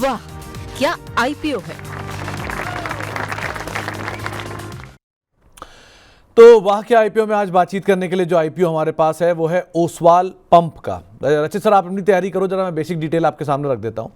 वाह क्या आईपीओ है। तो वाह क्या आईपीओ में आज बातचीत करने के लिए जो आईपीओ हमारे पास है वो है ओसवाल पंप का। रचित सर, आप अपनी तैयारी करो जरा, मैं बेसिक डिटेल आपके सामने रख देता हूं।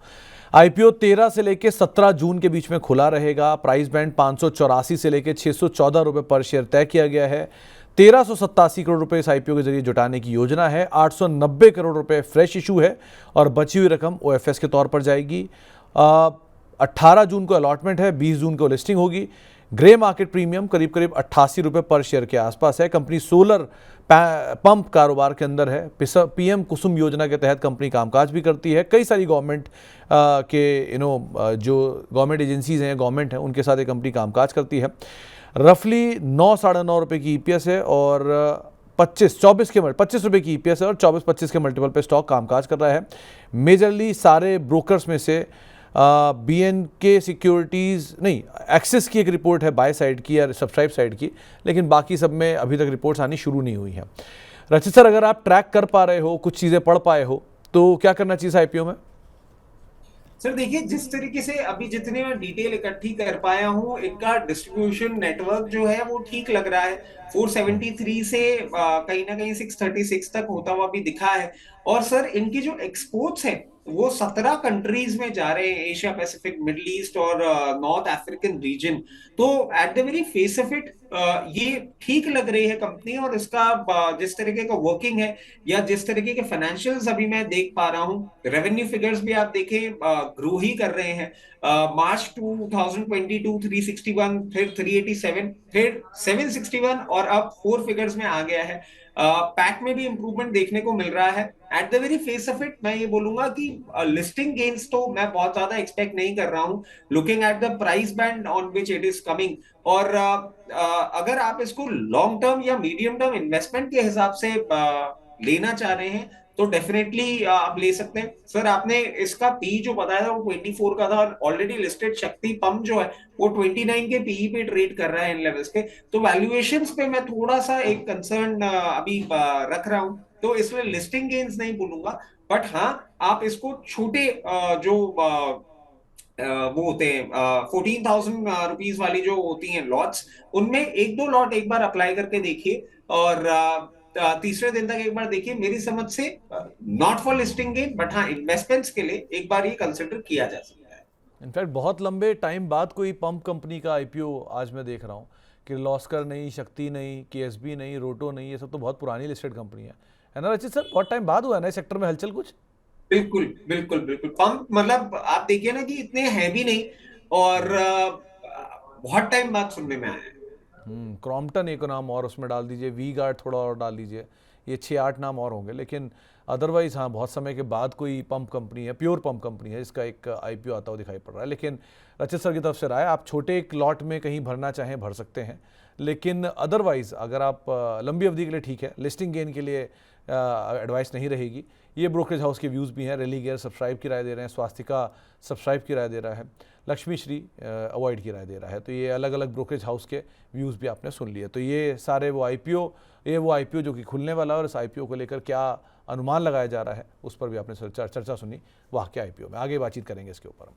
आईपीओ 13 से लेकर 17 जून के बीच में खुला रहेगा। प्राइस बैंड 584 से लेकर 614 रुपए पर शेयर तय किया गया है। 1387 करोड़ रुपए इस आईपीओ के जरिए जुटाने की योजना है। 890 करोड़ रुपए फ्रेश इशू है और बची हुई रकम ओएफएस के तौर पर जाएगी। 18 जून को अलॉटमेंट है, 20 जून को लिस्टिंग होगी। ग्रे मार्केट प्रीमियम करीब करीब 88 रुपए पर शेयर के आसपास है। कंपनी सोलर पंप कारोबार के अंदर है। पीएम कुसुम योजना के तहत कंपनी कामकाज भी करती है। कई सारी गवर्नमेंट के जो गवर्नमेंट एजेंसीज हैं, गवर्नमेंट है, उनके साथ ये कंपनी कामकाज करती है। रफली 9 साढ़े 9 रुपये की ईपीएस है और 25 रुपये की ईपीएस है और 24-25 के मल्टीपल पे स्टॉक कामकाज कर रहा है। मेजरली सारे ब्रोकर्स में से बीएनके सिक्योरिटीज़ नहीं, एक्सिस की एक रिपोर्ट है बाय साइड की या सब्सक्राइब साइड की, लेकिन बाकी सब में अभी तक रिपोर्ट्स आनी शुरू नहीं हुई हैं। रचित सर, अगर आप ट्रैक कर पा रहे हो, कुछ चीज़ें पढ़ पाए हो, तो क्या करना चाहिए आईपीओ में? सर देखिए, जिस तरीके से अभी जितने मैं डिटेल इकट्ठी कर पाया हूँ, इनका डिस्ट्रीब्यूशन नेटवर्क जो है वो ठीक लग रहा है। 473 से कहीं ना कहीं 636 तक होता हुआ भी दिखा है। और सर इनकी जो एक्सपोर्ट्स है वो 17 कंट्रीज में जा रहे हैं, एशिया पैसिफिक, मिडल ईस्ट और नॉर्थ अफ्रीकन रीजन। तो at the very face of it ये ठीक लग रही है कंपनी। और इसका जिस तरीके का वर्किंग है या जिस तरीके के फाइनेंशियल्स अभी मैं देख पा रहा हूँ, रेवेन्यू फिगर्स भी आप देखें ग्रो ही कर रहे हैं। मार्च 2022 361, फिर 387, फिर 761 और अब 4 फिगर्स में आ गया है। पैक में भी इंप्रूवमेंट देखने को मिल रहा है। At the very face of it मैं ये बोलूंगा कि लिस्टिंग गेन्स तो मैं बहुत ज्यादा एक्सपेक्ट नहीं कर रहा हूं, looking at the price band on which it is coming. और अगर आप इसको लॉन्ग टर्म या मीडियम टर्म इन्वेस्टमेंट के हिसाब से लेना चाह रहे हैं तो डेफिनेटली आप ले सकते हैं। सर आपने इसका पी जो बताया था वो 24 का था, और ऑलरेडी लिस्टेड शक्ति पंप जो है वो 29 के पीई पे ट्रेड कर रहा है इन लेवल्स पे। तो वैल्यूएशंस पे मैं थोड़ा सा एक कंसर्न अभी रख रहा हूं, तो इसमें लिस्टिंग गेन्स नहीं बोलूंगा। बट हाँ, आप इसको छोटे जो वो होते हैं 14,000 रुपीज वाली जो होती हैं लॉट्स, उनमें एक दो लॉट एक बार अप्लाई करके देखिए और तीसरे दिन तक एक बार देखिए। मेरी समझ से not for listing gain, but हाँ इन्वेस्टमेंट्स के लिए एक बार ये कंसिडर किया जा सकता है। इनफैक्ट बहुत लंबे टाइम बाद कोई पंप कंपनी का आईपीओ आज मैं देख रहा हूँ। किर्लोस्कर नहीं, शक्ति नहीं, केएसबी नहीं, रोटो नहीं, ये सब तो बहुत पुरानी लिस्टेड कंपनी है ना रचित सर? बहुत टाइम बाद हुआ है ना इस सेक्टर में हलचल कुछ? बिल्कुल बिल्कुल बिल्कुल। पंप मतलब आप देखिए ना कि इतने हैं भी नहीं, और बहुत टाइम बाद सुनने में आया है। क्रॉम्पटन एक नाम और उसमें डाल दीजिए, वी गार्ड थोड़ा और डाल दीजिए, ये 6-8 नाम और होंगे। लेकिन अदरवाइज़ हाँ, बहुत समय के बाद कोई पंप कंपनी है, प्योर पंप कंपनी है, इसका एक आईपीओ आता हुआ दिखाई पड़ रहा है। लेकिन रचित सर की तरफ से राय, आप छोटे एक लॉट में कहीं भरना चाहें भर सकते हैं, लेकिन अदरवाइज़ अगर आप लंबी अवधि के लिए ठीक है, लिस्टिंग गेन के लिए एडवाइस नहीं रहेगी। ये ब्रोकरेज हाउस के व्यूज़ भी हैं। रेलीगेयर सब्सक्राइब की राय दे रहे हैं, स्वास्तिका सब्सक्राइब की राय दे रहा है, लक्ष्मी श्री अवॉइड की राय दे रहा है। तो ये अलग अलग ब्रोकरेज हाउस के व्यूज़ भी आपने सुन लिए। तो ये सारे वो आईपीओ जो कि खुलने वाला है और इस आईपीओ को लेकर क्या अनुमान लगाया जा रहा है उस पर भी आपने चर्चा सुनी वाह क्या आईपीओ में। आगे बातचीत करेंगे इसके ऊपर हम।